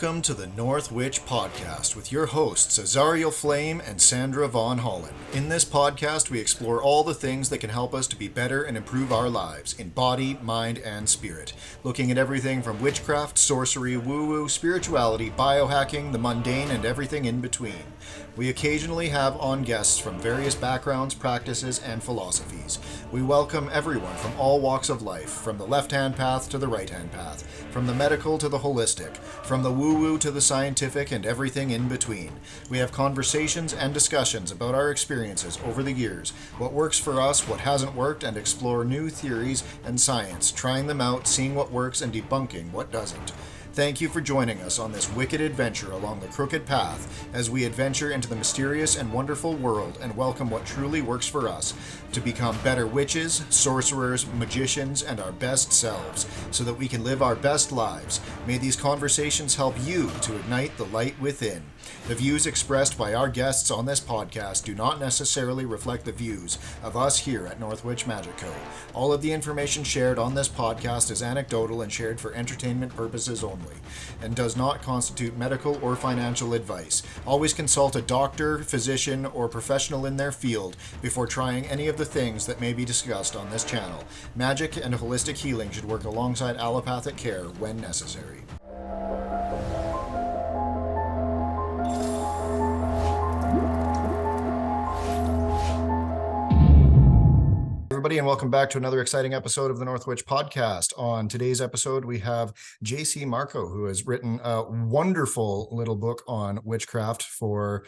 Welcome to the North Witch Podcast with your hosts Azariel Flame and Sandra Von Holland. In this podcast, we explore all the things that can help us to be better and improve our lives in body, mind, and spirit. Looking at everything from witchcraft, sorcery, woo-woo, spirituality, biohacking, the mundane, and everything in between. We occasionally have on guests from various backgrounds, practices, and philosophies. We welcome everyone from all walks of life, from the left-hand path to the right-hand path, from the medical to the holistic, from the woo-woo to the scientific, and everything in between. We have conversations and discussions about our experiences over the years, what works for us, what hasn't worked, and explore new theories and science, trying them out, seeing what works, and debunking what doesn't. Thank you for joining us on this wicked adventure along the crooked path as we adventure into the mysterious and wonderful world and welcome what truly works for us to become better witches, sorcerers, magicians, and our best selves so that we can live our best lives. May these conversations help you to ignite the light within. The views expressed by our guests on this podcast do not necessarily reflect the views of us here at Northwich Magic Co. All of the information shared on this podcast is anecdotal and shared for entertainment purposes only, and does not constitute medical or financial advice. Always consult a doctor, physician, or professional in their field before trying any of the things that may be discussed on this channel. Magic and holistic healing should work alongside allopathic care when necessary. Everybody, and welcome back to another exciting episode of the Northwich Podcast. On today's episode, we have JC Marco, who has written a wonderful little book on witchcraft for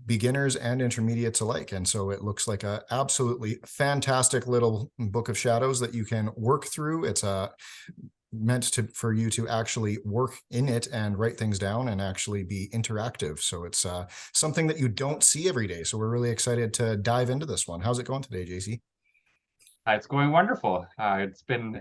beginners and intermediates alike. And so it looks like a absolutely fantastic little Book of Shadows that you can work through. It's meant for you to actually work in it and write things down and actually be interactive. So it's something that you don't see every day. So we're really excited to dive into this one. How's it going today, JC? It's going wonderful. I've been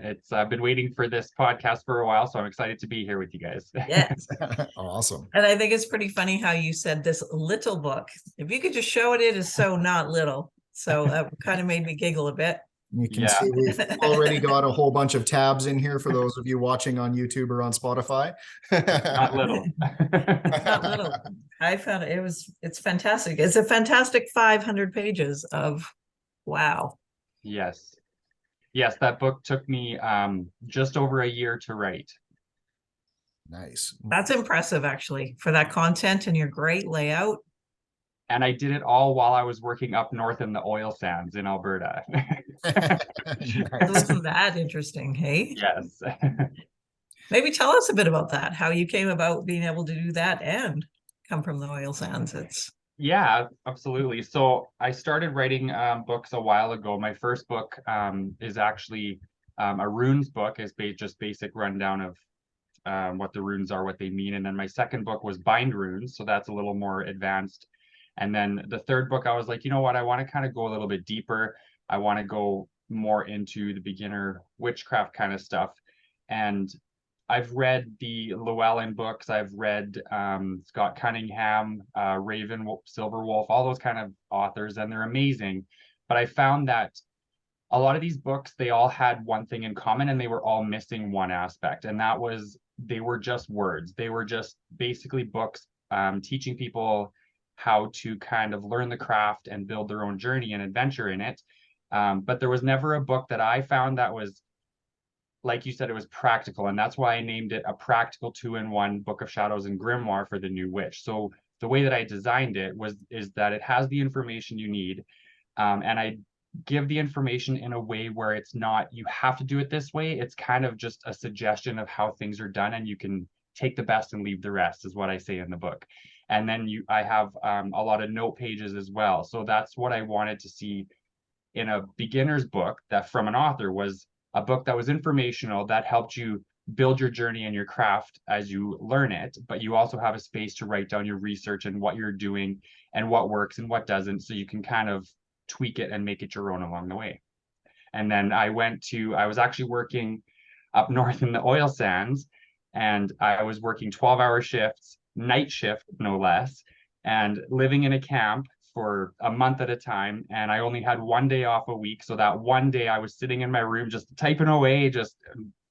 waiting for this podcast for a while, so I'm excited to be here with you guys. Yes. Awesome. And I think it's pretty funny how you said this little book. If you could just show it, it is so not little. So that kind of made me giggle a bit. You can see we've already got a whole bunch of tabs in here for those of you watching on YouTube or on Spotify. Not little. It's not little. I found it's fantastic. It's a fantastic 500 pages of wow. Yes, that book took me just over a year to write. Nice. That's impressive, actually, for that content and your great layout. And I did it all while I was working up north in the oil sands in Alberta. Isn't that interesting, hey? Yes. Maybe tell us a bit about that, how you came about being able to do that and come from the oil sands. Yeah, absolutely. So I started writing books a while ago. My first book is actually a runes book, is just basic rundown of what the runes are, what they mean. And then my second book was bind runes, so that's a little more advanced. And then the third book, I was like, you know what, I want to kind of go a little bit deeper. I want to go more into the beginner witchcraft kind of stuff. And I've read the Llewellyn books. I've read Scott Cunningham, Raven, Silverwolf, all those kind of authors, and they're amazing. But I found that a lot of these books, they all had one thing in common, and they were all missing one aspect, and that was they were just words. They were just basically books teaching people how to kind of learn the craft and build their own journey and adventure in it. But there was never a book that I found that was, like you said, it was practical, and that's why I named it a practical 2-in-1 Book of Shadows and Grimoire for the new witch. So the way that I designed it is that it has the information you need, and I give the information in a way where it's not, you have to do it this way. It's kind of just a suggestion of how things are done, and you can take the best and leave the rest, is what I say in the book. And then I have a lot of note pages as well. So that's what I wanted to see in a beginner's book, that from an author, was a book that was informational, that helped you build your journey and your craft as you learn it, but you also have a space to write down your research and what you're doing and what works and what doesn't, so you can kind of tweak it and make it your own along the way. And then I was actually working up north in the oil sands, and I was working 12-hour shifts, night shift no less, and living in a camp for a month at a time, and I only had one day off a week. So that one day I was sitting in my room just typing away, just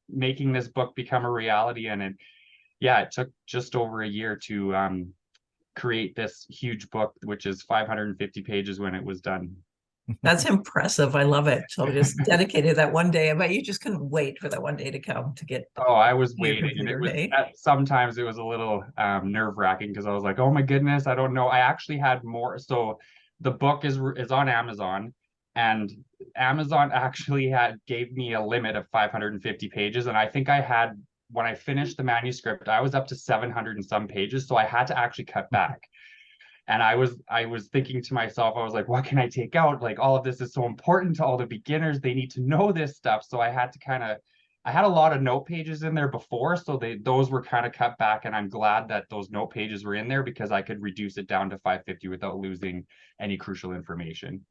making this book become a reality. And yeah, it took just over a year to create this huge book, which is 550 pages when it was done. That's impressive. I love it. So just dedicated that one day. I bet you just couldn't wait for that one day to come to get Oh, I was to your waiting, and it computer, was hey? sometimes it was a little nerve-wracking because I was like, oh my goodness, I don't know. I actually had more. So the book is on Amazon, and Amazon actually had gave me a limit of 550 pages, and I think I had when I finished the manuscript, I was up to 700 and some pages, so I had to actually cut back. And I was thinking to myself, I was like, what can I take out? Like all of this is so important to all the beginners. They need to know this stuff. So I had to kind of I had a lot of note pages in there before, so those were kind of cut back, and I'm glad that those note pages were in there because I could reduce it down to 550 without losing any crucial information.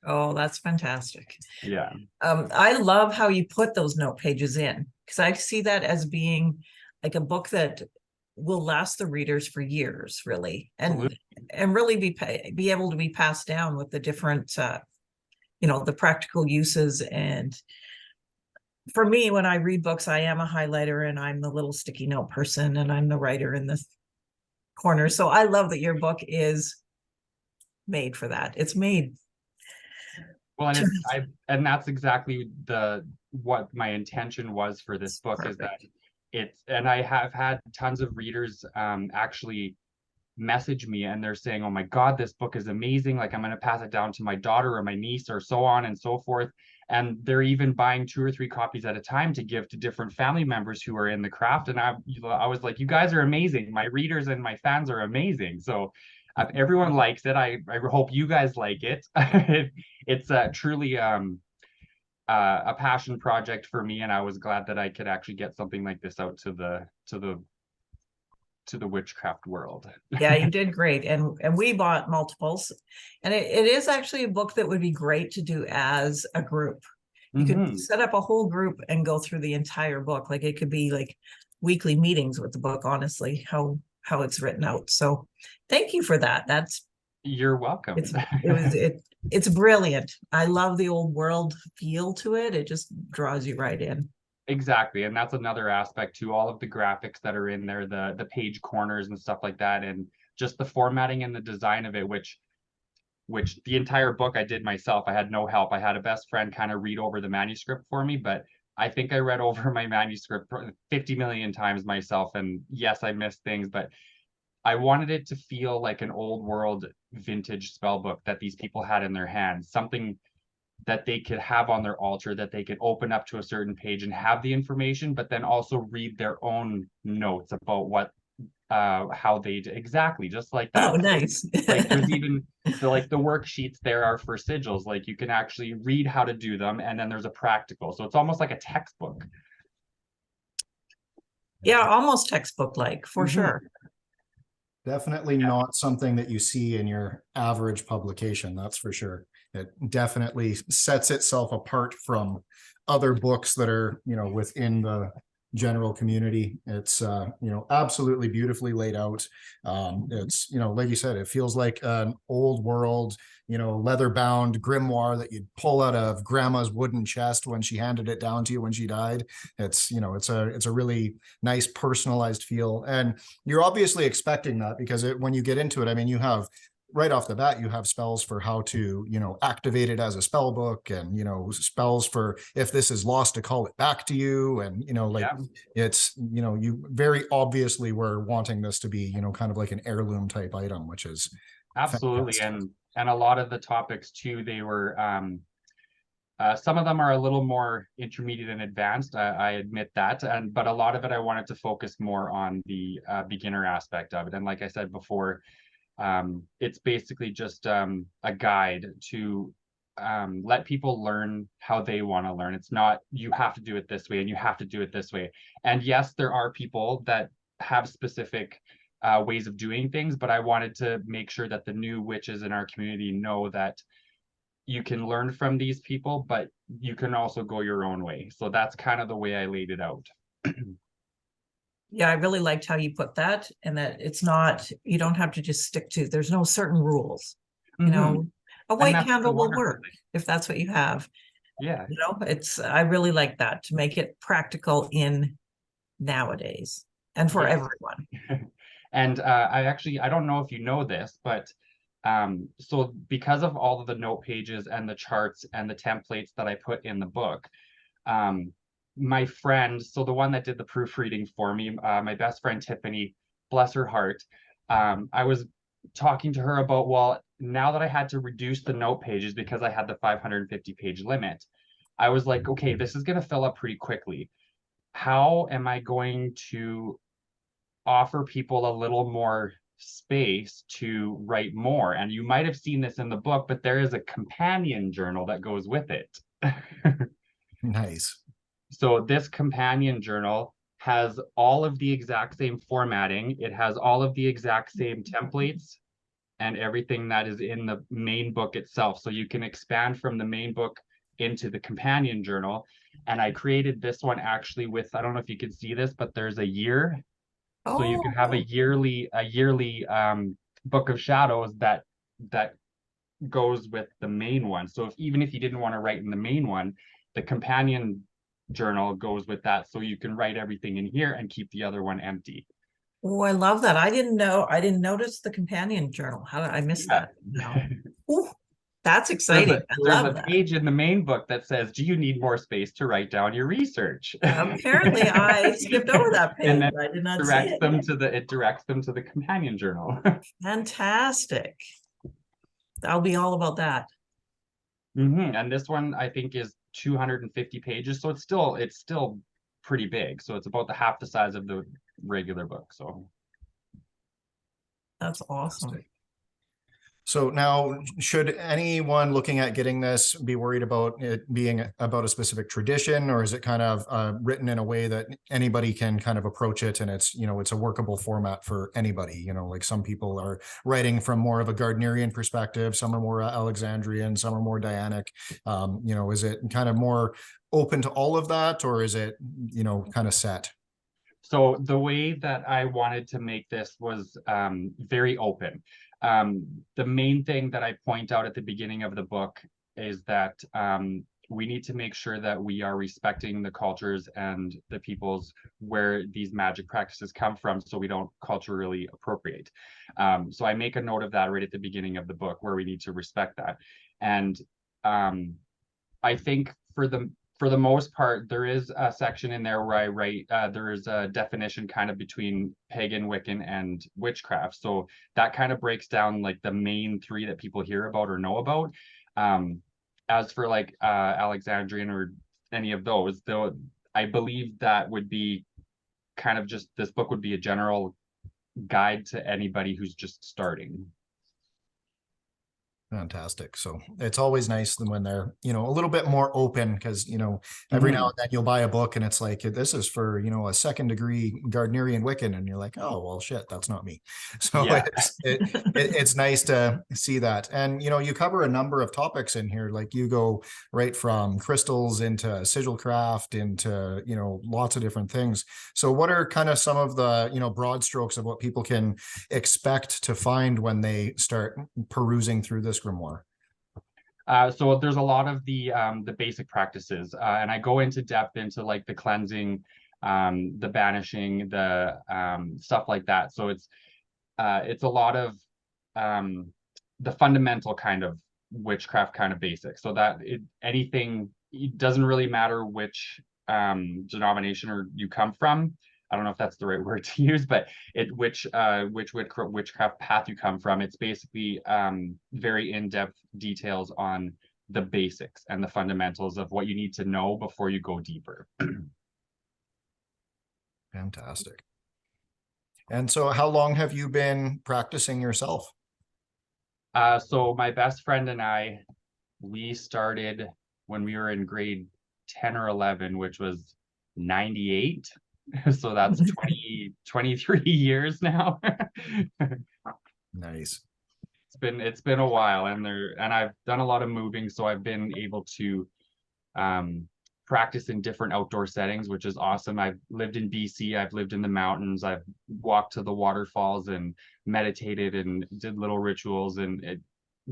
Oh, that's fantastic. Yeah. I love how you put those note pages in, because I see that as being like a book that will last the readers for years, really, Absolutely. and really be able to be passed down with the different, the practical uses. And for me, when I read books, I am a highlighter, and I'm the little sticky note person, and I'm the writer in this corner. So I love that your book is made for that. It's made Well, and to and that's exactly what my intention was for this book is that perfect. and I have had tons of readers actually message me, and they're saying, oh my God, this book is amazing. Like I'm going to pass it down to my daughter or my niece or so on and so forth. And they're even buying 2 or 3 copies at a time to give to different family members who are in the craft. And I was like, you guys are amazing. My readers and my fans are amazing. So if everyone likes it, I hope you guys like it. It's truly a passion project for me, and I was glad that I could actually get something like this out to the witchcraft world. Yeah, you did great. And we bought multiples. And it is actually a book that would be great to do as a group. You could set up a whole group and go through the entire book. Like it could be like weekly meetings with the book, honestly, how it's written out. So thank you for that. You're welcome. It's brilliant. I love the old world feel to it. It just draws you right in. Exactly, and that's another aspect to all of the graphics that are in there, the page corners and stuff like that, and just the formatting and the design of it, which the entire book I did myself. I had no help. I had a best friend kind of read over the manuscript for me, but I think I read over my manuscript 50 million times myself. And yes, I missed things, but I wanted it to feel like an old world vintage spell book that these people had in their hands, something that they could have on their altar, that they could open up to a certain page and have the information, but then also read their own notes about how they exactly just like Oh, that. nice. Like there's even the worksheets there are for sigils, like you can actually read how to do them, and then there's a practical, so it's almost like a textbook. Yeah, almost textbook like, for sure. Definitely not something that you see in your average publication, that's for sure. It definitely sets itself apart from other books that are, within the general community. It's, absolutely beautifully laid out. It's, like you said, it feels like an old world, leather bound grimoire that you'd pull out of grandma's wooden chest when she handed it down to you when she died. It's, it's a really nice personalized feel. And you're obviously expecting that because when you get into it, I mean, you have right off the bat, you have spells for how to, activate it as a spell book, and, spells for if this is lost to call it back to you. And, it's, you very obviously were wanting this to be, kind of like an heirloom type item, which is Absolutely. fantastic. And a lot of the topics too, they were some of them are a little more intermediate and advanced. I admit that, but a lot of it I wanted to focus more on the beginner aspect of it. And like I said before, it's basically just a guide to let people learn how they want to learn. It's not you have to do it this way and you have to do it this way. And yes, there are people that have specific ways of doing things, but I wanted to make sure that the new witches in our community know that you can learn from these people, but you can also go your own way. So that's kind of the way I laid it out. Yeah, I really liked how you put that, and that it's not, you don't have to just stick to, there's no certain rules. A white candle will work if that's what you have. Yeah. I really like that, to make it practical in nowadays. and for Yes. everyone. And I don't know if you know this, but so because of all of the note pages and the charts and the templates that I put in the book, my friend, so the one that did the proofreading for me, my best friend Tiffany, bless her heart, I was talking to her about, well, now that I had to reduce the note pages because I had the 550-page limit, I was like, okay, this is going to fill up pretty quickly. How am I going to offer people a little more space to write more? And you might have seen this in the book, but there is a companion journal that goes with it. Nice. So this companion journal has all of the exact same formatting. It has all of the exact same templates and everything that is in the main book itself. So you can expand from the main book into the companion journal. And I created this one actually with, I don't know if you can see this, but there's a year. So you can have a yearly Book of Shadows that goes with the main one. So even if you didn't want to write in the main one, the companion journal goes with that. So you can write everything in here and keep the other one empty. Oh, I love that. I didn't notice the companion journal. How did I miss that? No. Ooh, that's exciting. There's a page in the main book that says, do you need more space to write down your research? Apparently I skipped over that page. And then I did not see directs it. it directs them to the companion journal. Fantastic. I'll be all about that. And this one I think is 250 pages, so it's still pretty big. So it's about the half the size of the regular book. So That's awesome. So now, should anyone looking at getting this be worried about it being about a specific tradition, or is it kind of written in a way that anybody can kind of approach it, and it's, it's a workable format for anybody? Like some people are writing from more of a Gardnerian perspective, some are more Alexandrian, some are more Dianic. Is it kind of more open to all of that, or is it, kind of set? So the way that I wanted to make this was very open. The main thing that I point out at the beginning of the book is that we need to make sure that we are respecting the cultures and the peoples where these magic practices come from, so we don't culturally appropriate. So I make a note of that right at the beginning of the book, where we need to respect that. And I think for the most part, there is a section in there where I write, there is a definition kind of between pagan, Wiccan, and witchcraft. So that kind of breaks down like the main three that people hear about or know about. As for like Alexandrian or any of those, though, I believe that would be kind of just, this book would be a general guide to anybody who's just starting. Fantastic. So it's always nice when they're, a little bit more open, because, every now and then you'll buy a book and it's like, this is for, a second degree Gardnerian Wiccan. And you're like, oh, well, shit, that's not me. So Yeah. it's nice to see that. And, you cover a number of topics in here. Like you go right from crystals into sigil craft into, lots of different things. So what are kind of some of the, broad strokes of what people can expect to find when they start perusing through this grimoire? So there's a lot of the basic practices, and I go into depth into like the cleansing, the banishing, the stuff like that. So it's a lot of the fundamental kind of witchcraft kind of basics. So that it doesn't really matter which denomination or you come from. I don't know if that's the right word to use, but which witchcraft path you come from. It's basically very in-depth details on the basics and the fundamentals of what you need to know before you go deeper. Fantastic. And so how long have you been practicing yourself? So my best friend and I, we started when we were in grade 10 or 11, which was 98. So that's 23 years now. Nice. It's been a while, and I've done a lot of moving, so I've been able to practice in different outdoor settings, which is awesome. I've lived in BC, I've lived in the mountains, I've walked to the waterfalls and meditated and did little rituals, and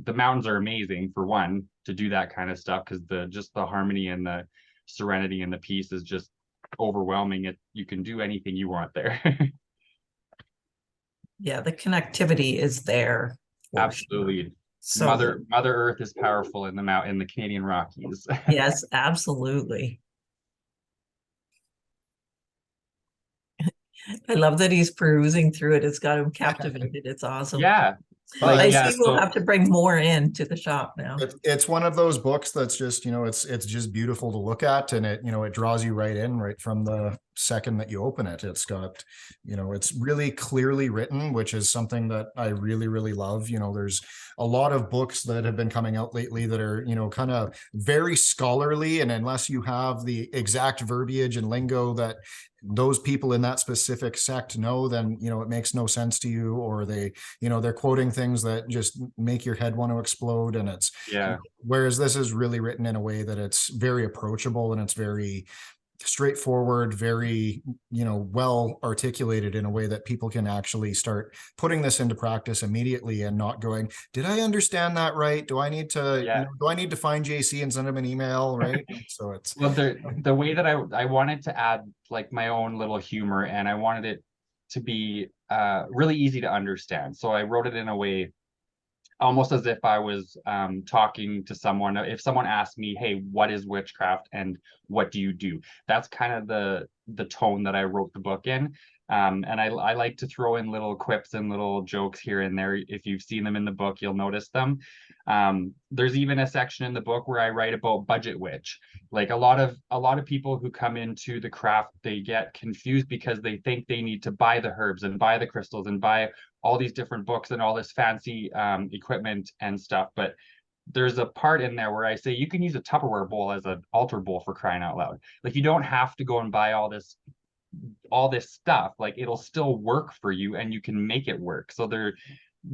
the mountains are amazing, for one, to do that kind of stuff, because just the harmony and the serenity and the peace is just overwhelming. You can do anything you want there. Yeah, the connectivity is there. For sure. Absolutely. So Mother Earth is powerful in the Canadian Rockies. yes, absolutely. I love that he's perusing through it. It's got him captivated. It's awesome. Yeah. Well, I yeah, see we'll so have to bring more in to the shop now. It's one of those books that's just, it's just beautiful to look at, and it draws you right in right from the second that you open it. It's got, it's really clearly written, which is something that I really, really love. There's a lot of books that have been coming out lately that are, kind of very scholarly, and unless you have the exact verbiage and lingo that those people in that specific sect know, then it makes no sense to you, or they're quoting things that just make your head want to explode. And it's, yeah. whereas this is really written in a way that it's very approachable, and it's very straightforward, very, well articulated in a way that people can actually start putting this into practice immediately, and not going, did I understand that right? Do I need to, do I need to find JC and send him an email? Right. So it's, Well, the way that I wanted to add like my own little humor, and I wanted it to be really easy to understand. So I wrote it in a way almost as if I was talking to someone. If someone asked me, hey, what is witchcraft and what do you do? That's kind of the tone that I wrote the book in. And I like to throw in little quips and little jokes here and there. If you've seen them in the book, you'll notice them. There's even a section in the book where I write about budget witch. Like a lot of people who come into the craft, they get confused because they think they need to buy the herbs and buy the crystals and buy all these different books and all this fancy equipment and stuff. But there's a part in there where I say you can use a Tupperware bowl as an altar bowl, for crying out loud. Like, you don't have to go and buy all this stuff. Like, it'll still work for you and you can make it work. So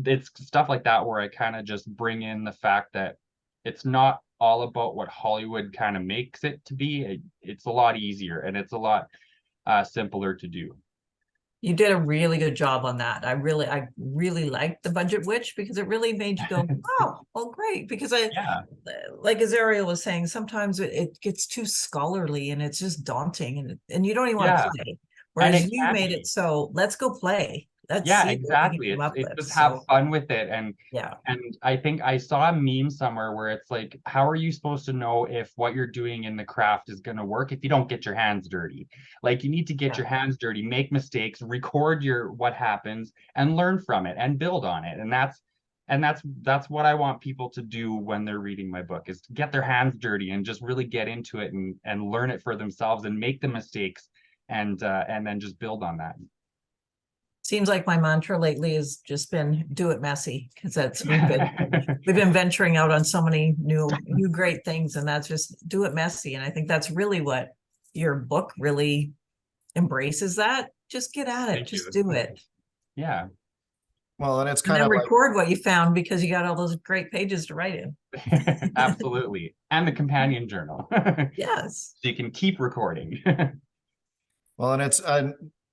it's stuff like that where I kind of just bring in the fact that it's not all about what Hollywood kind of makes it to be. It's a lot easier, and it's a lot simpler to do. You did a really good job on that. I really liked the budget witch, because it really made you go, oh, great. Because like Azariel was saying, sometimes it gets too scholarly and it's just daunting, and you don't even want to play. Whereas you made it so, let's go play. Let's see exactly. It's just have fun with it. And I think I saw a meme somewhere where it's like, how are you supposed to know if what you're doing in the craft is going to work if you don't get your hands dirty? Like, you need to get your hands dirty, make mistakes, record what happens, and learn from it and build on it. And that's what I want people to do when they're reading my book, is to get their hands dirty and just really get into it and learn it for themselves and make the mistakes, and then just build on that. Seems like my mantra lately has just been do it messy, because we've been venturing out on so many new great things, and that's just do it messy. And I think that's really what your book really embraces, that just get at it. Just do it. Yeah. Well, and it's kind of record what you found, because you got all those great pages to write in. Absolutely. And the companion journal. Yes. So you can keep recording. Well, and it's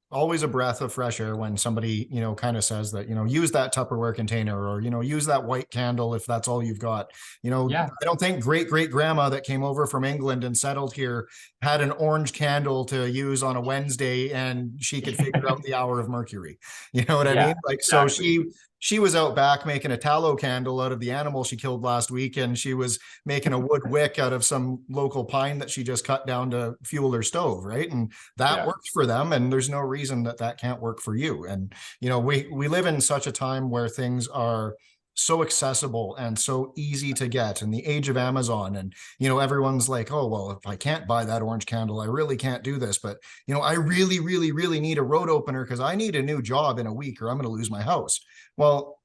always a breath of fresh air when somebody, kind of says that, use that Tupperware container, or, use that white candle if that's all you've got. I don't think great grandma that came over from England and settled here had an orange candle to use on a Wednesday, and she could figure out the hour of Mercury. You know what I mean? Like, exactly. So she was out back making a tallow candle out of the animal she killed last week, and she was making a wood wick out of some local pine that she just cut down to fuel her stove, right? And that works for them, and there's no reason that can't work for you. And we live in such a time where things are so accessible and so easy to get, in the age of Amazon. And everyone's like, oh, well, if I can't buy that orange candle, I really can't do this. But I really, really, really need a road opener because I need a new job in a week, or I'm going to lose my house. Well,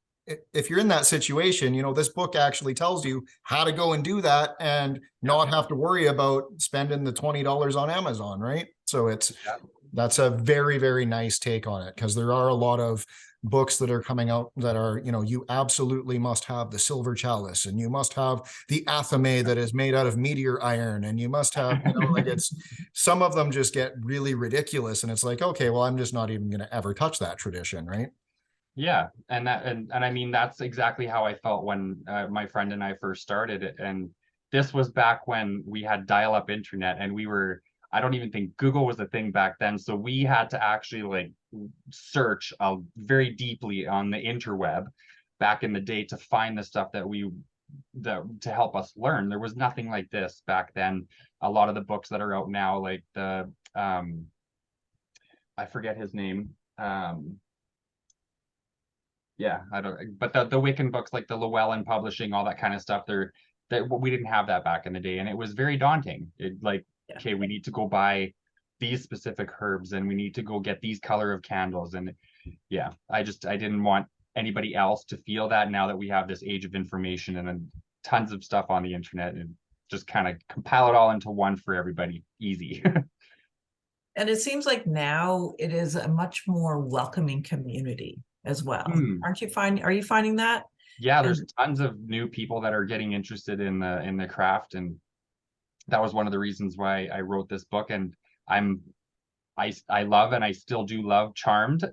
if you're in that situation, this book actually tells you how to go and do that and not have to worry about spending the $20 on Amazon, right? So that's a very, very nice take on it, because there are a lot of books that are coming out that are, you absolutely must have the silver chalice, and you must have the athame that is made out of meteor iron, and you must have, like, it's, some of them just get really ridiculous, and it's like, okay, well, I'm just not even going to ever touch that tradition, right? Yeah, and I mean, that's exactly how I felt when my friend and I first started it. And this was back when we had dial-up internet, and I don't even think Google was a thing back then. So we had to actually like search very deeply on the interweb back in the day to find the stuff to help us learn. There was nothing like this back then. A lot of the books that are out now, like the I forget his name. Yeah, I don't, but the Wiccan books, like the Llewellyn Publishing, all that kind of stuff, we didn't have that back in the day, and it was very daunting. Okay, we need to go buy these specific herbs, and we need to go get these color of candles, and yeah, I didn't want anybody else to feel that. Now that we have this age of information and then tons of stuff on the internet, and just kind of compile it all into one for everybody, easy. And it seems like now it is a much more welcoming community as well. Are you finding that? Yeah, there's tons of new people that are getting interested in the craft, and that was one of the reasons why I wrote this book. And I love, and I still do love, Charmed.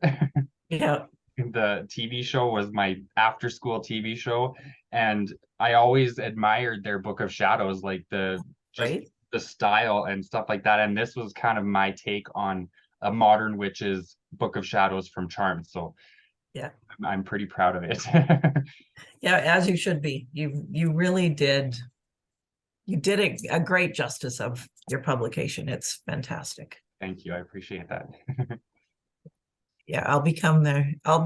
Yeah. The TV show was my after school TV show, and I always admired their Book of Shadows, like the style and stuff like that. And this was kind of my take on a modern witch's Book of Shadows from Charmed. So yeah, I'm pretty proud of it. Yeah, as you should be. You really did. You did a great justice of your publication. It's fantastic. Thank you. I appreciate that. Yeah, I'll be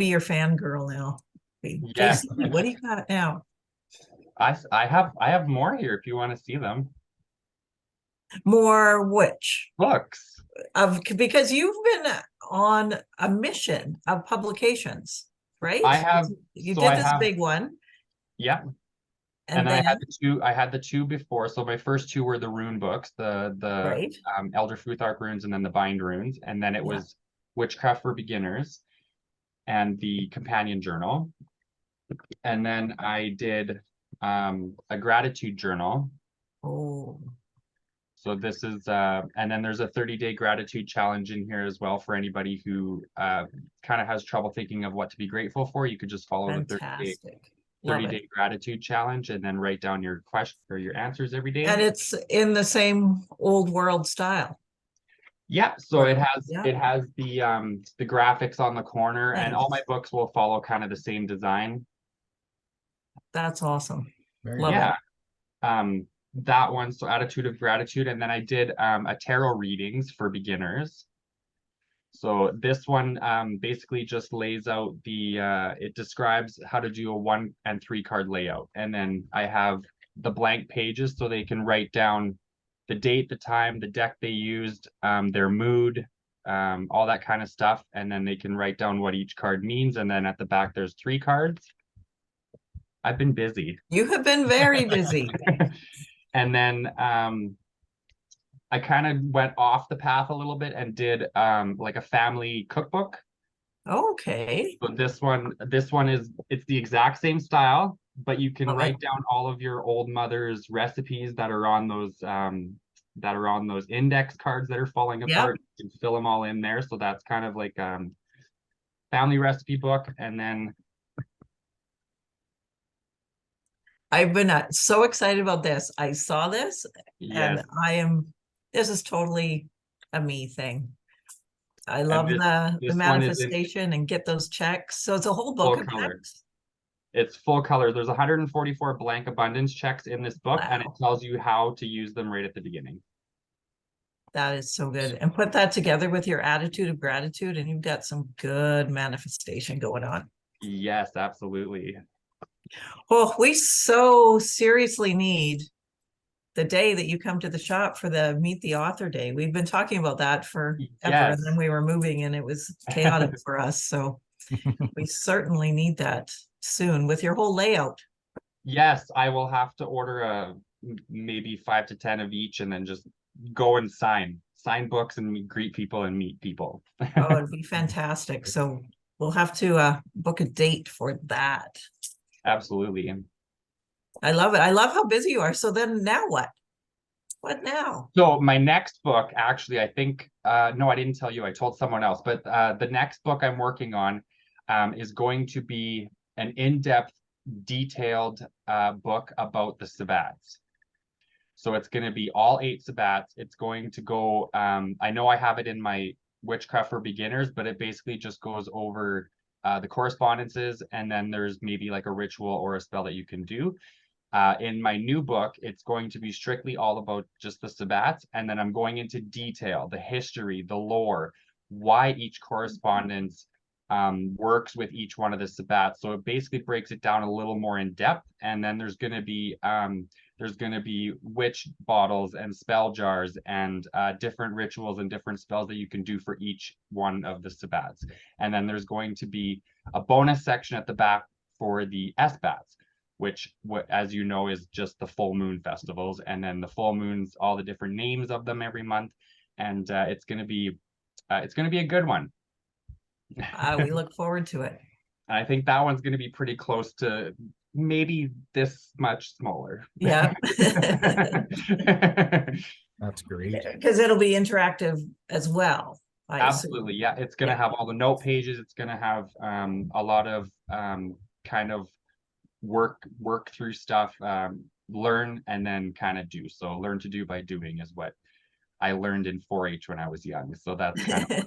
your fangirl now. Yeah. JC, what do you got now? I have more here if you want to see them. More which books? Because you've been on a mission of publications, right? I have. You did this big one. Yeah. And then I had the two before. So my first two were the rune books, the Elder Futhark runes, and then the Bind runes, and then it was Witchcraft for Beginners and the Companion Journal. And then I did a gratitude journal. Oh. So this is and then there's a 30-day gratitude challenge in here as well for anybody who kind of has trouble thinking of what to be grateful for. You could just follow the 30-day gratitude challenge and then write down your question or your answers every day. And it's in the same old world style. Yeah, so it has the graphics on the corner, and all my books will follow kind of the same design. That's awesome. Love it. That one, so Attitude of Gratitude, and then I did a tarot readings for beginners. So this one basically just lays out it describes how to do a 1 and 3 card layout, and then I have the blank pages so they can write down the date, the time, the deck they used, their mood, all that kind of stuff, and then they can write down what each card means, and then at the back there's 3 cards. I've been busy. You have been very busy. And then I kind of went off the path a little bit and did like a family cookbook. Okay. So this one it's the exact same style, but you can write down all of your old mother's recipes that are on those index cards that are falling apart. You can fill them all in there. So that's kind of like family recipe book. And then I've been so excited about this. I saw this and this is totally a me thing. I love the manifestation and get those checks. So it's a whole book of checks. It's full color. There's 144 blank abundance checks in this book, and it tells you how to use them right at the beginning. That is so good. And put that together with your attitude of gratitude, and you've got some good manifestation going on. Yes, absolutely. Well, we so seriously need the day that you come to the shop for the Meet the Author Day. We've been talking about that forever, and then we were moving and it was chaotic for us. So we certainly need that soon with your whole layout. Yes, I will have to order maybe 5 to 10 of each, and then just go and sign books and greet people and meet people. Oh, it'd be fantastic. So we'll have to book a date for that. Absolutely. I love it. I love how busy you are. So then now what? What now? So my next book, actually, I think, no, I didn't tell you, I told someone else, but the next book I'm working on is going to be an in-depth, detailed book about the Sabbats. So it's going to be all 8 sabbats. It's going to go, I know I have it in my Witchcraft for Beginners, but it basically just goes over the correspondences, and then there's maybe like a ritual or a spell that you can do. In my new book, it's going to be strictly all about just the sabbats, and then I'm going into detail, the history, the lore, why each correspondence works with each one of the sabbats. So it basically breaks it down a little more in depth, and then there's going to be witch bottles and spell jars and different rituals and different spells that you can do for each one of the sabbats. And then there's going to be a bonus section at the back for the SBATs, which, as you know, is just the full moon festivals. And then the full moons, all the different names of them every month. And it's going to be a good one. We look forward to it. I think that one's going to be pretty close to maybe this much smaller. Yeah. That's great. Because it'll be interactive as well. Absolutely. Yeah. It's going to have all the note pages. It's going to have a lot of kind of work through stuff, learn and then kind of do. So learn to do by doing is what I learned in 4-H when I was young. So that's kind of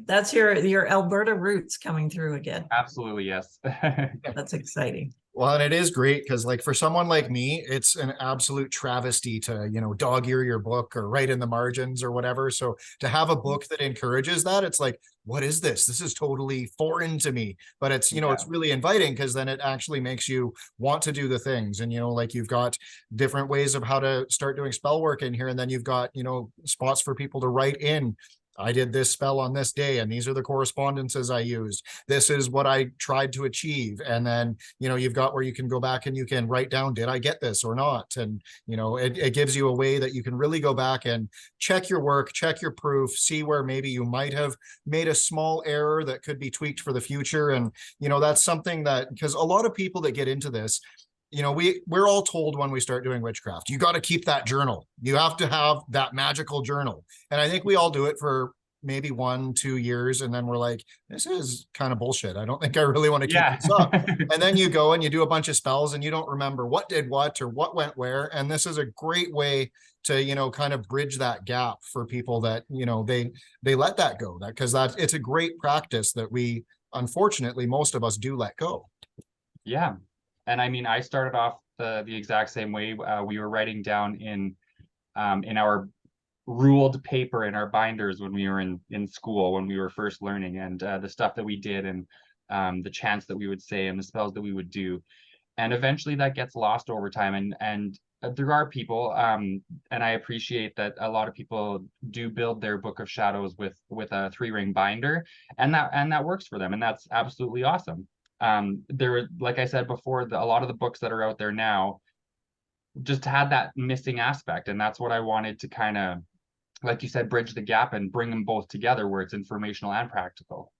that's your Alberta roots coming through again. Absolutely, yes. That's exciting. Well, and it is great because, like, for someone like me, it's an absolute travesty to, dog ear your book or write in the margins or whatever. So to have a book that encourages that, it's like, what is this? This is totally foreign to me. But it's, it's really inviting because then it actually makes you want to do the things. And, like you've got different ways of how to start doing spell work in here. And then you've got, spots for people to write in. I did this spell on this day, and these are the correspondences I used. This is what I tried to achieve. And then, you've got where you can go back and you can write down, did I get this or not? And, it gives you a way that you can really go back and check your work, check your proof, see where maybe you might have made a small error that could be tweaked for the future. And, that's something that, because a lot of people that get into this, we're all told when we start doing witchcraft, you got to keep that journal. You have to have that magical journal. And I think we all do it for maybe 1-2 years. And then we're like, this is kind of bullshit. I don't think I really want to keep this up. And then you go and you do a bunch of spells and you don't remember what did what or what went where. And this is a great way to, kind of bridge that gap for people that, they let that go, because it's a great practice that we, unfortunately, most of us do let go. Yeah. And I mean, I started off the exact same way. We were writing down in our ruled paper in our binders when we were in school, when we were first learning, and the stuff that we did, and the chants that we would say and the spells that we would do. And eventually that gets lost over time. And there are people, and I appreciate that a lot of people do build their Book of Shadows with a 3-ring binder, and that works for them. And that's absolutely awesome. There, like I said before, a lot of the books that are out there now just had that missing aspect, and that's what I wanted to kind of, like you said, bridge the gap and bring them both together where it's informational and practical.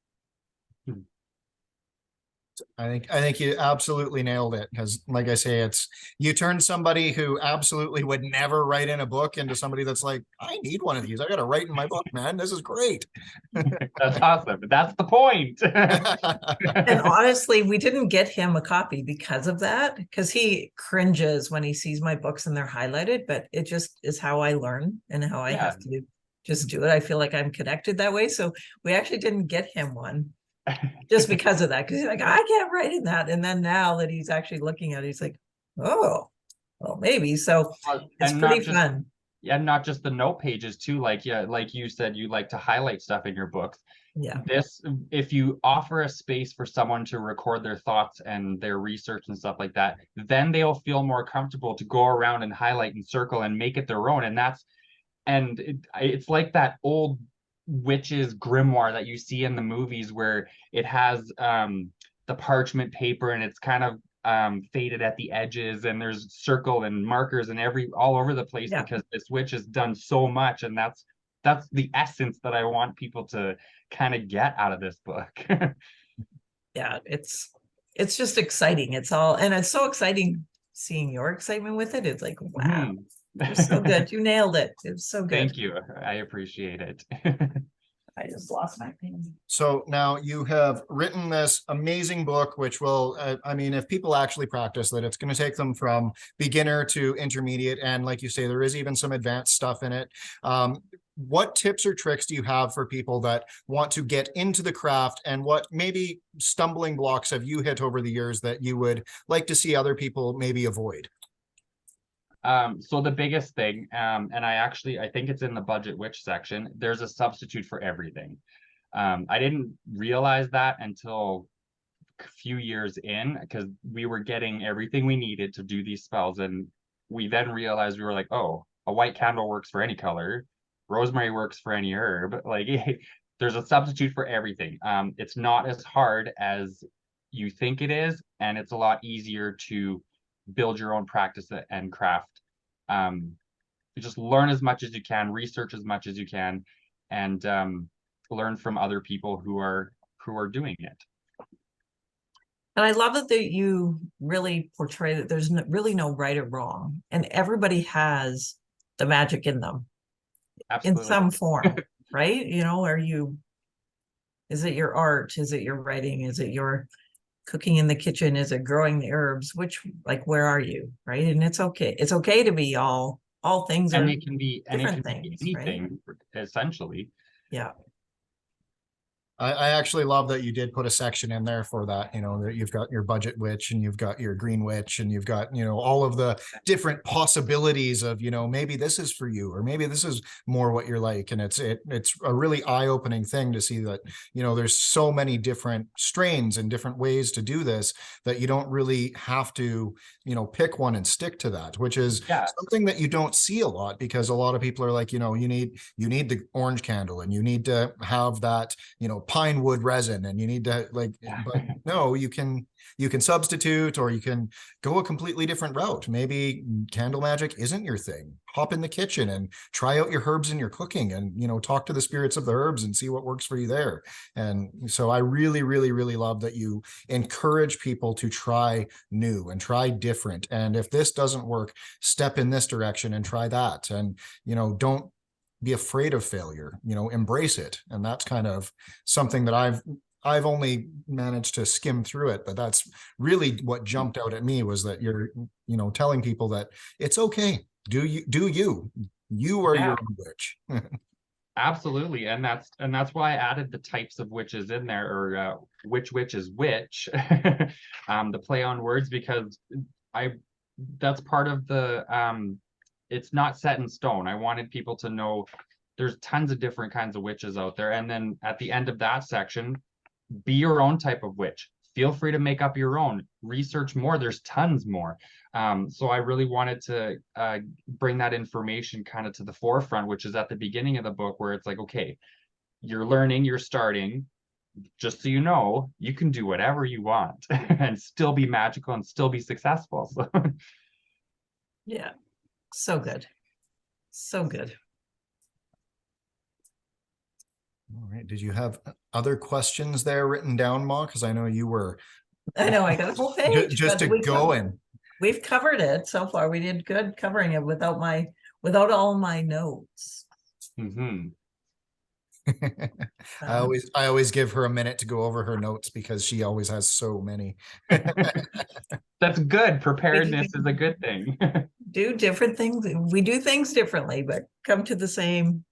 I think you absolutely nailed it, because, like I say, you turn somebody who absolutely would never write in a book into somebody that's like, I need one of these. I got to write in my book, man. This is great. That's awesome. That's the point. And honestly, we didn't get him a copy because of that, because he cringes when he sees my books and they're highlighted, but it just is how I learn and how I have to just do it. I feel like I'm connected that way. So we actually didn't get him one. Just because of that, because he's like, I can't write in that. And then now that he's actually looking at it, he's like, oh, well, maybe. So it's pretty fun. Yeah, not just the note pages too. Like, yeah, like you said, you like to highlight stuff in your books. Yeah. If you offer a space for someone to record their thoughts and their research and stuff like that, then they'll feel more comfortable to go around and highlight and circle and make it their own. And it's like that old witches grimoire that you see in the movies, where it has the parchment paper and it's kind of faded at the edges, and there's circle and markers and all over the place, because this witch has done so much. And that's the essence that I want people to kind of get out of this book. Yeah, it's just exciting. It's so exciting seeing your excitement with it. It's like, wow. You're so good. You nailed it. It was so good. Thank you. I appreciate it. I just lost my pen. So now you have written this amazing book, which will, I mean, if people actually practice that, it's going to take them from beginner to intermediate. And like you say, there is even some advanced stuff in it. What tips or tricks do you have for people that want to get into the craft, and what maybe stumbling blocks have you hit over the years that you would like to see other people maybe avoid? So the biggest thing, and I think it's in the budget witch section, there's a substitute for everything. I didn't realize that until a few years in, because we were getting everything we needed to do these spells. And we then realized, we were like, oh, a white candle works for any color. Rosemary works for any herb. Like, there's a substitute for everything. It's not as hard as you think it is, and it's a lot easier to build your own practice and craft. You just learn as much as you can, research as much as you can, and learn from other people who are doing it. And I love that you really portray that there's really no right or wrong, and everybody has the magic in them. Absolutely. In some form, right? You know, is it your art? Is it your writing? Is it your cooking in the kitchen? Is it growing the herbs? Where are you? Right. And it's okay. It's okay to be all things, and are it can be different things, things, anything, right? Essentially. Yeah. I actually love that you did put a section in there for that, you know, that you've got your budget witch and you've got your green witch and you've got, you know, all of the different possibilities of, you know, maybe this is for you, or maybe this is more what you're like. And it's a really eye-opening thing to see that, you know, there's so many different strains and different ways to do this, that you don't really have to, you know, pick one and stick to that, which is something that you don't see a lot, because a lot of people are like, you know, you need the orange candle, and you need to have that, you know, pine wood resin, and you need to but no, you can substitute, or you can go a completely different route. Maybe candle magic isn't your thing. Hop in the kitchen and try out your herbs in your cooking, and, you know, talk to the spirits of the herbs and see what works for you there. And so I really, really, really love that you encourage people to try new and try different. And if this doesn't work, step in this direction and try that. And, you know, don't be afraid of failure, you know, embrace it. And that's kind of something that I've only managed to skim through it, but that's really what jumped out at me, was that you're, you know, telling people that it's okay. You are your own witch. Absolutely. And that's why I added the types of witches in there, or which witch is which, the play on words, because that's part of the, it's not set in stone. I wanted people to know there's tons of different kinds of witches out there. And then at the end of that section, be your own type of witch. Feel free to make up your own. Research more. There's tons more. So I really wanted to bring that information kind of to the forefront, which is at the beginning of the book, where it's like, okay, you're learning, you're starting. Just so you know, you can do whatever you want and still be magical and still be successful. So. Yeah. So good. So good. All right. Did you have other questions there written down, Ma? Because I know you were. I know, I got a whole page. Just to go in. We've covered it so far. We did good covering it without all my notes. Mm-hmm. I always give her a minute to go over her notes, because she always has so many. That's good. Preparedness is a good thing. Do different things. We do things differently, but come to the same,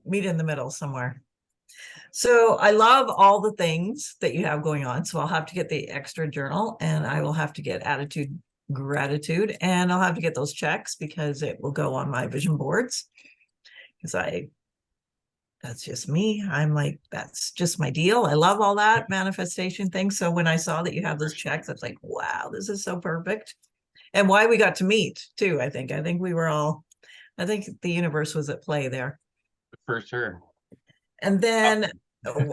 meet in the middle somewhere. So I love all the things that you have going on. So I'll have to get the extra journal, and I will have to get attitude, gratitude, and I'll have to get those checks, because it will go on my vision boards. Because that's just me. I'm like, that's just my deal. I love all that manifestation thing. So when I saw that you have those checks, I was like, wow, this is so perfect. And why we got to meet too. I think I think the universe was at play there. For sure. And then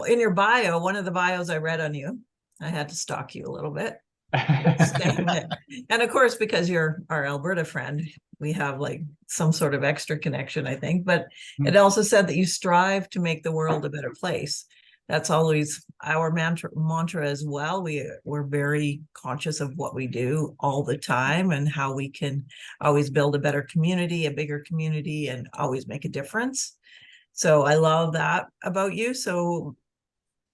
in your bio, one of the bios I read on you, I had to stalk you a little bit. And of course, because you're our Alberta friend, we have like some sort of extra connection, I think. But it also said that you strive to make the world a better place. That's always our mantra as well. We're very conscious of what we do all the time, and how we can always build a better community, a bigger community, and always make a difference. So I love that about you. So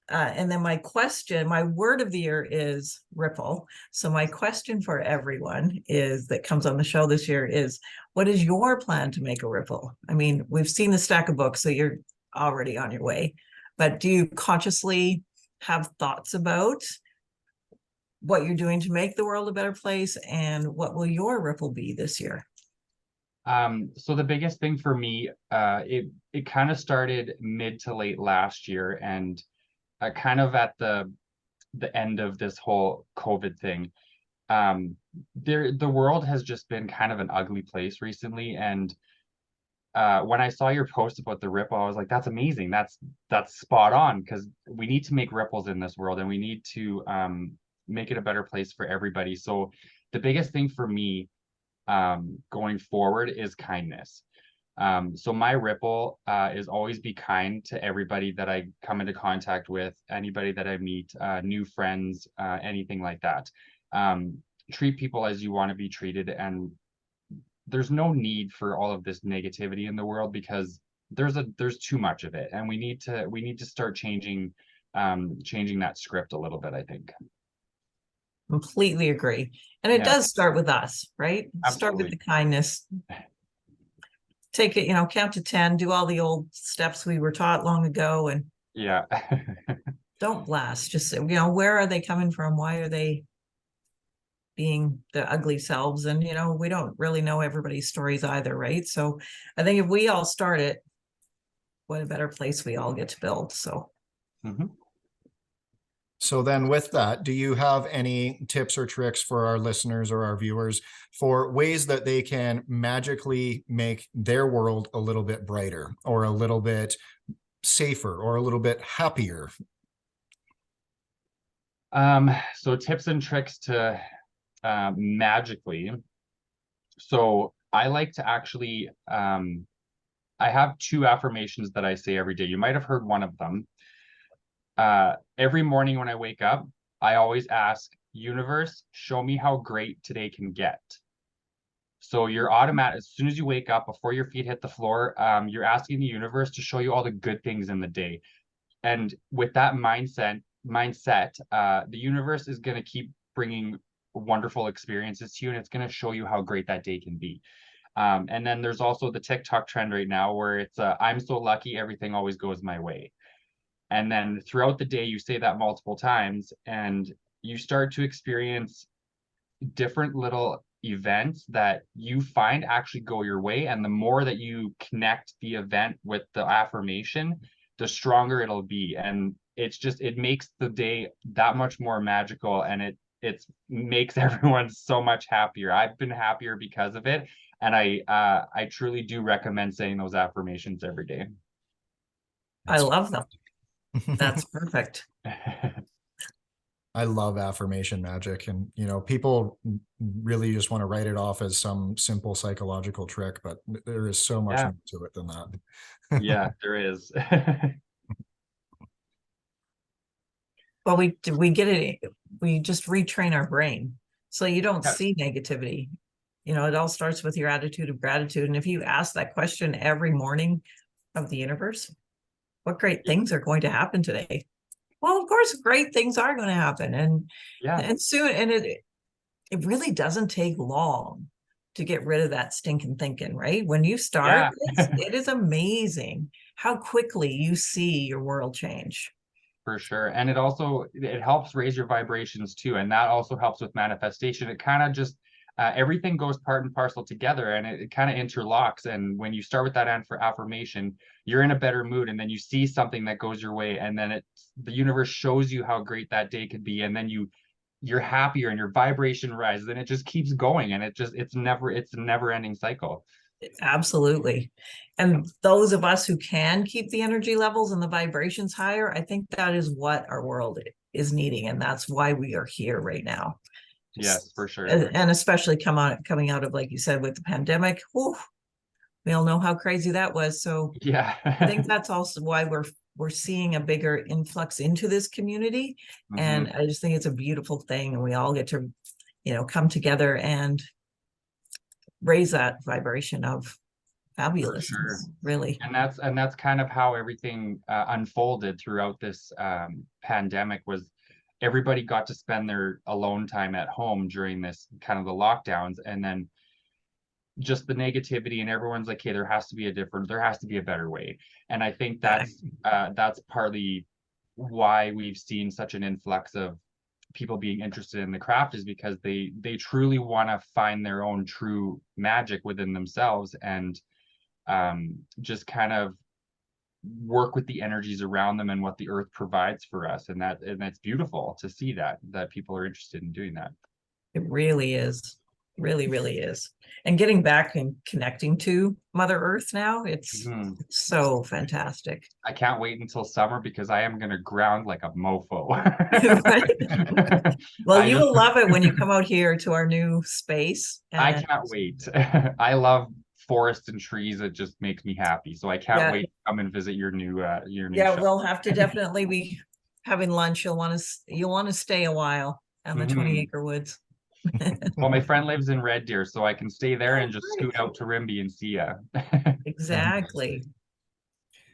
and then my word of the year is ripple. So my question for everyone is that comes on the show this year is, what is your plan to make a ripple? I mean, we've seen the stack of books, so you're already on your way. But do you consciously have thoughts about what you're doing to make the world a better place, and what will your ripple be this year? So the biggest thing for me, it kind of started mid to late last year, and kind of at the end of this whole COVID thing. The world has just been kind of an ugly place recently, and when I saw your post about the ripple, I was like, that's amazing. That's spot on, because we need to make ripples in this world, and we need to make it a better place for everybody. So the biggest thing for me going forward is kindness. So my ripple is always be kind to everybody that I come into contact with, anybody that I meet, new friends, anything like that. Treat people as you want to be treated, and there's no need for all of this negativity in the world, because there's too much of it, and we need to start changing that script a little bit, I think. Completely agree. And it does start with us, right? Absolutely. Start with the kindness. Take it, count to 10, do all the old steps we were taught long ago, and don't blast. Just, where are they coming from? Why are they being the ugly selves? And, we don't really know everybody's stories either, right? So I think if we all start it, what a better place we all get to build. So. So then with that, do you have any tips or tricks for our listeners or our viewers for ways that they can magically make their world a little bit brighter, or a little bit safer, or a little bit happier? So tips and tricks to magically. So I like to actually, I have 2 affirmations that I say every day. You might have heard one of them. Every morning when I wake up, I always ask, universe, show me how great today can get. So you're automatic, as soon as you wake up, before your feet hit the floor, you're asking the universe to show you all the good things in the day. And with that mindset, the universe is going to keep bringing wonderful experiences to you, and it's going to show you how great that day can be. And then there's also the TikTok trend right now, where it's I'm so lucky, everything always goes my way. And then throughout the day, you say that multiple times, and you start to experience different little events that you find actually go your way. And the more that you connect the event with the affirmation, the stronger it'll be. And it makes the day that much more magical, and it makes everyone so much happier. I've been happier because of it. And I truly do recommend saying those affirmations every day. I love them. That's perfect. I love affirmation magic, and people really just want to write it off as some simple psychological trick, but there is so much more to it than that. Yeah, there is. Well, we get it. We just retrain our brain, so you don't see negativity. It all starts with your attitude of gratitude. And if you ask that question every morning of the universe, what great things are going to happen today? Well, of course, great things are going to happen, and soon. And it really doesn't take long to get rid of that stinking thinking, right? When you start, it is amazing how quickly you see your world change. For sure. And it helps raise your vibrations too. And that also helps with manifestation. It kind of just, everything goes part and parcel together, and it kind of interlocks. And when you start with that affirmation, you're in a better mood, and then you see something that goes your way, and then the universe shows you how great that day could be. And then you're happier, and your vibration rises, and it just keeps going. And it's a never ending cycle. Absolutely. And those of us who can keep the energy levels and the vibrations higher, I think that is what our world is needing. And that's why we are here right now. Yes, for sure. And especially coming out of, like you said, with the pandemic, we all know how crazy that was. So I think that's also why we're seeing a bigger influx into this community. And I just think it's a beautiful thing. And we all get to, come together and raise that vibration of fabulous. sure. Really. And that's kind of how everything unfolded throughout this pandemic. Was everybody got to spend their alone time at home during this kind of the lockdowns, and then just the negativity, and everyone's like, hey, there has to be a better way. And I think that's partly why we've seen such an influx of people being interested in the craft, is because they truly want to find their own true magic within themselves, and just kind of work with the energies around them and what the earth provides for us. And that's beautiful to see that people are interested in doing that. It really is. Really, really is. And getting back and connecting to Mother Earth now, it's so fantastic. I can't wait until summer, because I am going to ground like a mofo. Well, you will love it when you come out here to our new space. I can't wait. I love forest and trees. It just makes me happy. So I can't wait to come and visit your new shop. We'll have to definitely be having lunch. You'll want to stay a while on the 20-acre woods. Well, my friend lives in Red Deer, so I can stay there and just scoot out to Rimby and see ya. Exactly.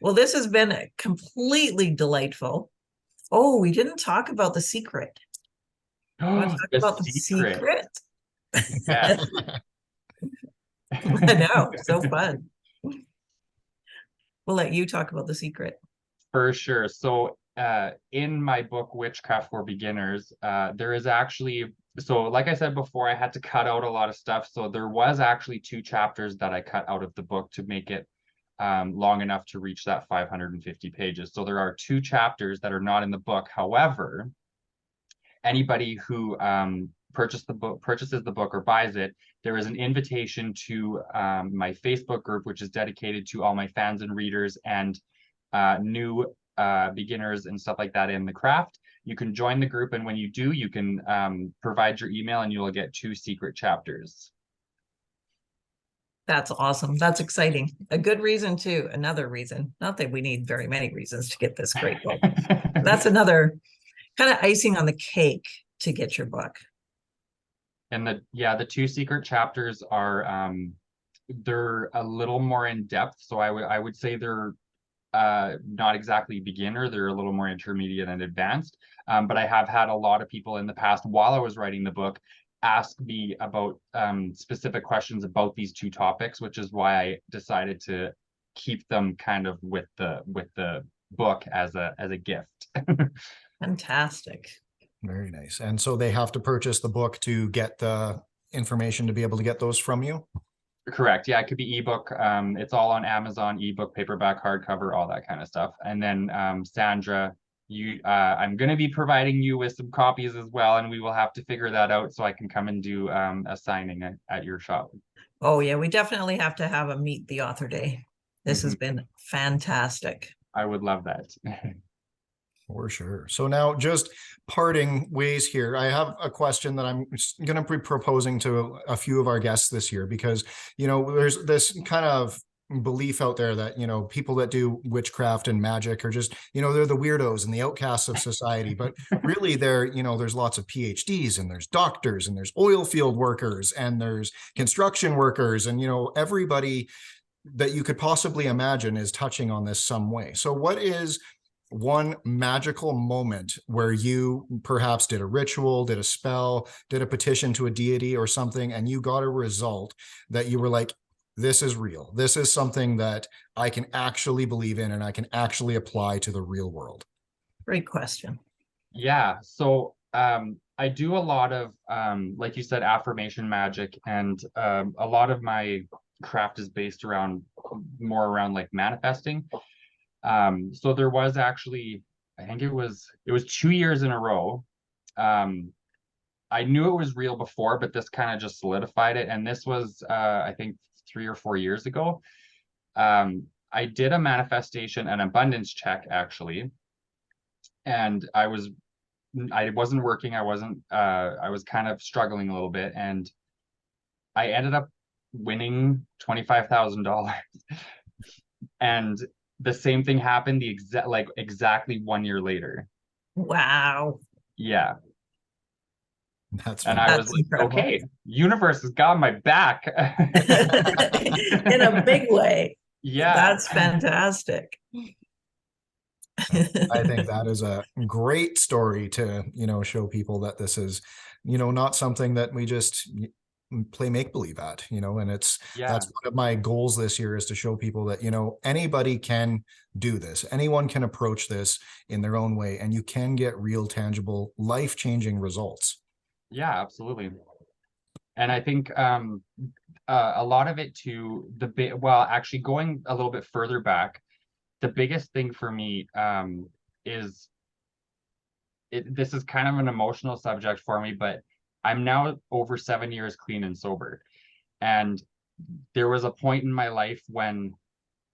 Well, this has been completely delightful. Oh, we didn't talk about the secret. Want to talk about the secret? Yes. I know, so fun. We'll let you talk about the secret. For sure. So in my book, Witchcraft for Beginners, there is actually, so like I said before, I had to cut out a lot of stuff. So there was actually 2 chapters that I cut out of the book to make it long enough to reach that 550 pages. So there are 2 chapters that are not in the book. However, anybody who purchases the book or buys it, there is an invitation to my Facebook group, which is dedicated to all my fans and readers and new beginners and stuff like that in the craft. You can join the group, and when you do, you can provide your email and you will get 2 secret chapters. That's awesome. That's exciting. A good reason too. Another reason, not that we need very many reasons to get this great book. That's another kind of icing on the cake to get your book. And the 2 secret chapters are they're a little more in depth. So I would say they're not exactly beginner, they're a little more intermediate and advanced. But I have had a lot of people in the past, while I was writing the book, ask me about specific questions about these 2 topics, which is why I decided to keep them kind of with the book as a gift. Fantastic. Very nice. And so they have to purchase the book to get the information to be able to get those from you? Correct. Yeah, it could be ebook. It's all on Amazon, ebook, paperback, hardcover, all that kind of stuff. And then Sandra, I'm going to be providing you with some copies as well, and we will have to figure that out so I can come and do a signing at your shop. Oh yeah, we definitely have to have a meet the author day. This has been fantastic. I would love that. For sure. So now, just parting ways here, I have a question that I'm going to be proposing to a few of our guests this year, because, there's this kind of belief out there that, people that do witchcraft and magic are just, they're the weirdos and the outcasts of society. But really there's lots of PhDs, and there's doctors, and there's oil field workers, and there's construction workers, and, everybody that you could possibly imagine is touching on this some way. So what is one magical moment where you perhaps did a ritual, did a spell, did a petition to a deity or something, and you got a result that you were like, this is real. This is something that I can actually believe in and I can actually apply to the real world? Great question. Yeah. So I do a lot of, like you said, affirmation magic, and a lot of my craft is based more around like manifesting. So there was actually, I think it was 2 years in a row. I knew it was real before, but this kind of just solidified it. And this was, I think 3 or 4 years ago. I did a manifestation, an abundance check actually. And I wasn't working. I was kind of struggling a little bit, and I ended up winning $25,000. And the same thing happened exactly 1 year later. Wow. Yeah. That's And I was That's like, incredible. okay, universe has got my back. In a big way. Yeah. That's fantastic. I think that is a great story to, show people that this is, not something that we just play make-believe at, and that's Yeah. one of my goals this year, is to show people that, anybody can do this. Anyone can approach this in their own way, and you can get real, tangible, life-changing results. Yeah, absolutely. And I think a lot of it too, actually going a little bit further back, the biggest thing for me is this is kind of an emotional subject for me, but I'm now over 7 years clean and sober. And there was a point in my life when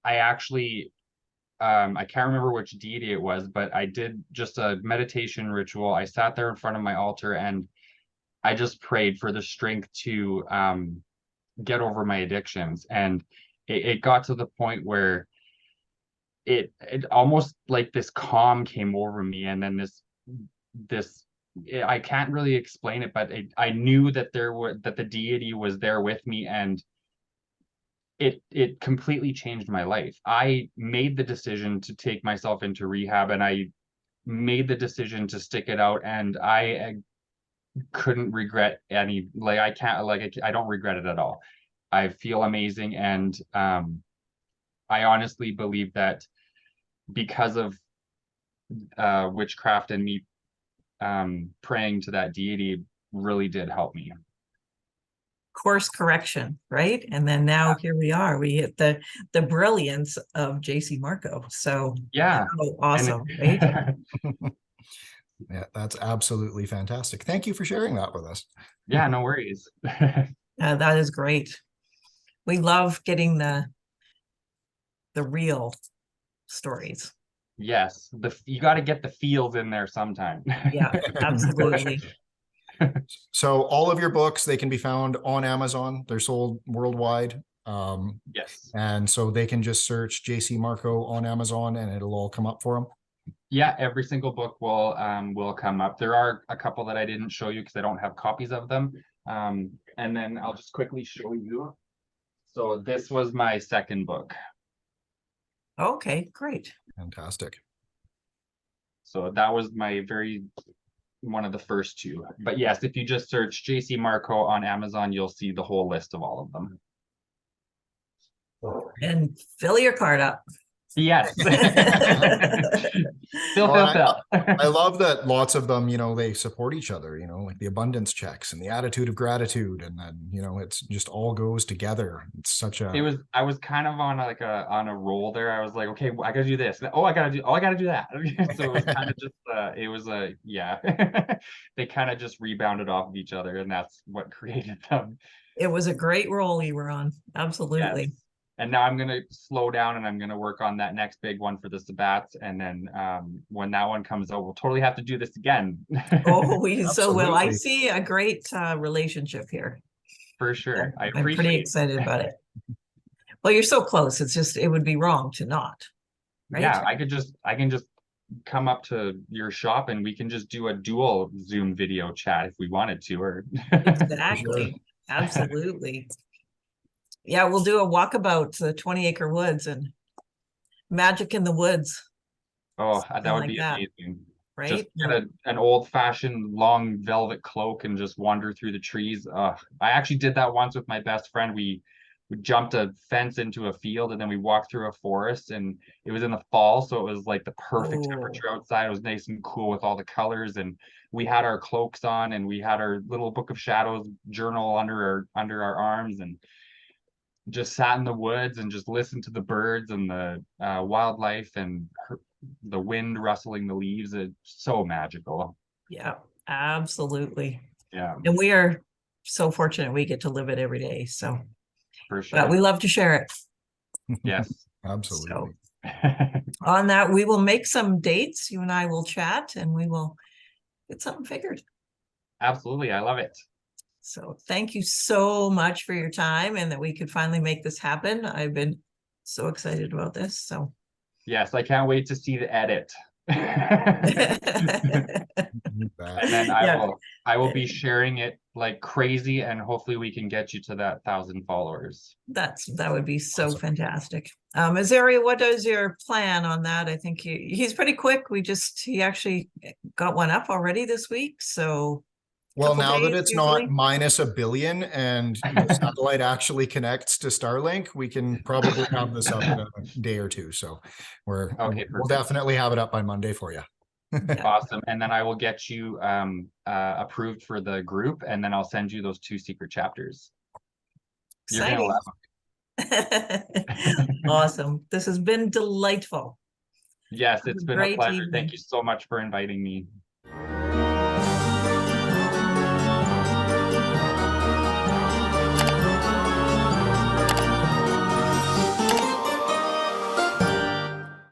I actually, I can't remember which deity it was, but I did just a meditation ritual. I sat there in front of my altar and I just prayed for the strength to get over my addictions. And it got to the point where it almost like this calm came over me, and then this I can't really explain it, but I knew that the deity was there with me, and it completely changed my life. I made the decision to take myself into rehab, and I made the decision to stick it out, and I couldn't regret any, like I can't, like I don't regret it at all. I feel amazing, and I honestly believe that because of witchcraft and me praying to that deity really did help me. Course correction, right? And then now here we are. We hit the brilliance of JC Marco. So Yeah. how awesome, And right? Yeah, that's absolutely fantastic. Thank you for sharing that with us. Yeah, no worries. That is great. We love getting the real stories. Yes, you got to get the feels in there sometime. Yeah, absolutely. So all of your books, they can be found on Amazon. They're sold worldwide. Yes. And so they can just search JC Marco on Amazon and it'll all come up for them. Yeah, every single book will come up. There are a couple that I didn't show you because I don't have copies of them. And then I'll just quickly show you. So this was my second book. Okay, great. Fantastic. So that was my one of the first two. But yes, if you just search JC Marco on Amazon, you'll see the whole list of all of them. And fill your card up. Yes. Fill. I love that lots of them, they support each other, like the abundance checks and the attitude of gratitude. And then, it's just all goes together. It's such a, I was kind of on on a roll there. I was like, okay, I gotta do this. Oh, I gotta do that. So it was kind of just, yeah. They kind of just rebounded off of each other, and that's what created them. It was a great roll you were on. Absolutely. Yes. And now I'm going to slow down and I'm going to work on that next big one for the Sabbats. And then when that one comes out, we'll totally have to do this again. Oh, we so well. I see a great relationship here. For sure. I'm pretty excited about it. Well, you're so close. It's just, it would be wrong to not. Right? Yeah, I can just come up to your shop and we can just do a dual Zoom video chat if we wanted to. Or exactly. Sure. Absolutely. Yeah, we'll do a walkabout to the 20-acre woods and magic in the woods. Oh, that would be amazing. Right? Just get an old-fashioned long velvet cloak and just wander through the trees. I actually did that once with my best friend. We jumped a fence into a field and then we walked through a forest, and it was in the fall, so it was like the perfect temperature outside. It was nice and cool with all the colors, and we had our cloaks on and we had our little Book of Shadows journal under our arms, and just sat in the woods and just listened to the birds and the wildlife and the wind rustling the leaves. It's so magical. Yeah, absolutely. Yeah. And we are so fortunate we get to live it every day. So for sure. But we love to share it. Yes. Absolutely. So, on that, we will make some dates. You and I will chat and we will get something figured. Absolutely. I love it. So thank you so much for your time and that we could finally make this happen. I've been so excited about this. So yes, I can't wait to see the edit. You bet. And then Yeah. I will be sharing it like crazy, and hopefully we can get you to that 1,000 followers. That would be so Awesome. fantastic. Azariel, what is your plan on that? I think he's pretty quick. He actually got one up already this week. So Well, couple now that days it's usually. not minus $1 billion and the satellite actually connects to Starlink, we can probably have this up in a day or two. So Okay, we'll perfect. definitely have it up by Monday for you. Yeah. Awesome. And then I will get you approved for the group, and then I'll send you those 2 secret chapters. You're gonna Exciting. love them. Awesome. This has been delightful. Yes, Have it's a been a great pleasure. evening. Thank you so much for inviting me.